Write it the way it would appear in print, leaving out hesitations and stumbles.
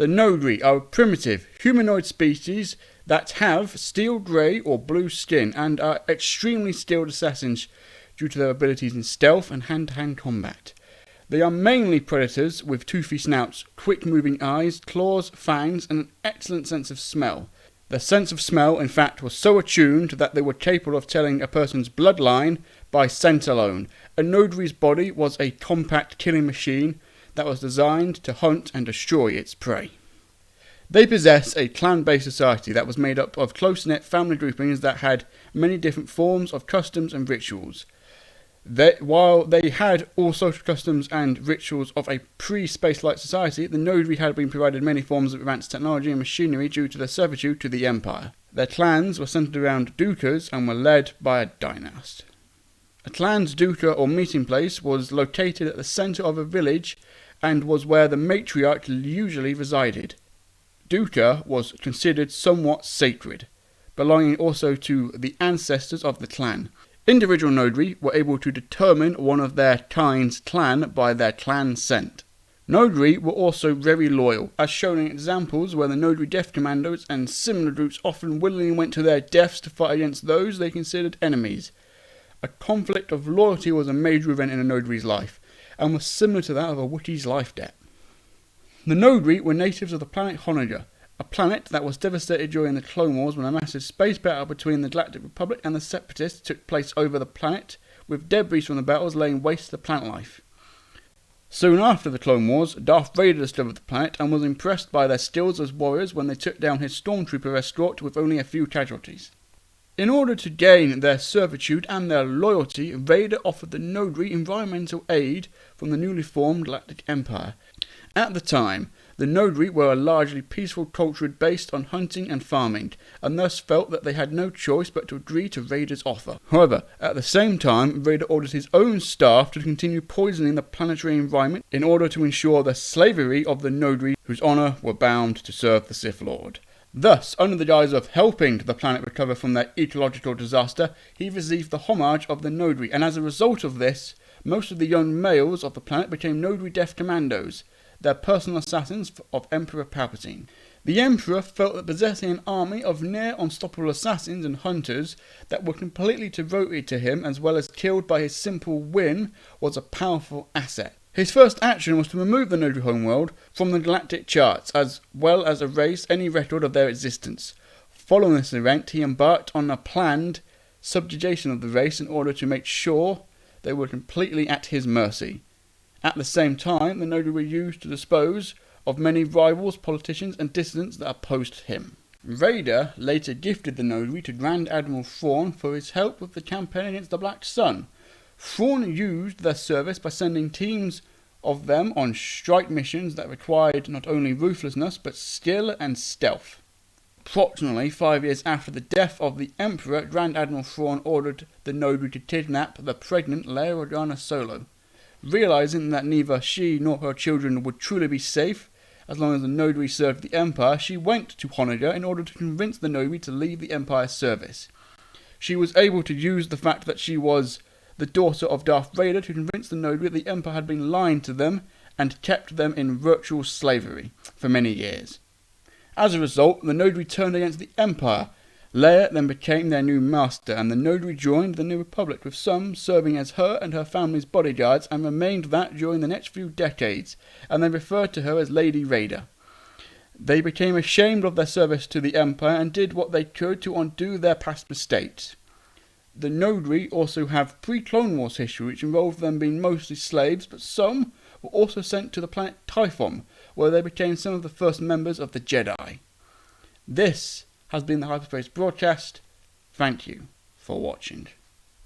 The Noghri are a primitive, humanoid species that have steel grey or blue skin and are extremely skilled assassins due to their abilities in stealth and hand-to-hand combat. They are mainly predators with toothy snouts, quick-moving eyes, claws, fangs, and an excellent sense of smell. Their sense of smell, in fact, was so attuned that they were capable of telling a person's bloodline by scent alone. A Noghri's body was a compact killing machine that was designed to hunt and destroy its prey. They possess a clan-based society that was made up of close-knit family groupings that had many different forms of customs and rituals. While they had all social customs and rituals of a pre-space-like society, the Noghri had been provided many forms of advanced technology and machinery due to their servitude to the Empire. Their clans were centered around dukas and were led by a dynast. A clan's duka or meeting place was located at the center of a village and was where the matriarch usually resided. Duka was considered somewhat sacred, belonging also to the ancestors of the clan. Individual Noghri were able to determine one of their kind's clan by their clan scent. Noghri were also very loyal, as shown in examples where the Noghri death commandos and similar groups often willingly went to their deaths to fight against those they considered enemies. A conflict of loyalty was a major event in a Noghri's life, and was similar to that of a Wookiee's life debt. The Noghri were natives of the planet Honega, a planet that was devastated during the Clone Wars when a massive space battle between the Galactic Republic and the Separatists took place over the planet, with debris from the battles laying waste to the planet life. Soon after the Clone Wars, Darth Vader discovered the planet and was impressed by their skills as warriors when they took down his stormtrooper escort with only a few casualties. In order to gain their servitude and their loyalty, Vader offered the Noghri environmental aid from the newly formed Galactic Empire. At the time, the Noghri were a largely peaceful culture based on hunting and farming, and thus felt that they had no choice but to agree to Vader's offer. However, at the same time, Vader ordered his own staff to continue poisoning the planetary environment in order to ensure the slavery of the Noghri, whose honor were bound to serve the Sith Lord. Thus, under the guise of helping the planet recover from their ecological disaster, he received the homage of the Noghri, and as a result of this, most of the young males of the planet became Noghri Death Commandos, their personal assassins of Emperor Palpatine. The Emperor felt that possessing an army of near-unstoppable assassins and hunters that were completely devoted to him as well as killed by his simple whim was a powerful asset. His first action was to remove the Noghri homeworld from the galactic charts, as well as erase any record of their existence. Following this event, he embarked on a planned subjugation of the race in order to make sure they were completely at his mercy. At the same time, the Noghri were used to dispose of many rivals, politicians, and dissidents that opposed him. Vader later gifted the Noghri to Grand Admiral Thrawn for his help with the campaign against the Black Sun. Thrawn used their service by sending teams of them on strike missions that required not only ruthlessness but skill and stealth. Approximately 5 years after the death of the Emperor, Grand Admiral Thrawn ordered the Noghri to kidnap the pregnant Leia Organa Solo. Realizing that neither she nor her children would truly be safe as long as the Noghri served the Empire, she went to Honega in order to convince the Noghri to leave the Empire's service. She was able to use the fact that she was the daughter of Darth Vader to convince the Noghri that the Empire had been lying to them and kept them in virtual slavery for many years. As a result, the Noghri turned against the Empire. Leia then became their new master, and the Noghri joined the New Republic, with some serving as her and her family's bodyguards, and remained that during the next few decades, and they referred to her as Lady Raider. They became ashamed of their service to the Empire and did what they could to undo their past mistakes. The Noghri also have pre-Clone Wars history, which involved them being mostly slaves, but some were also sent to the planet Typhon, where they became some of the first members of the Jedi. This has been the Hyperspace Broadcast. Thank you for watching.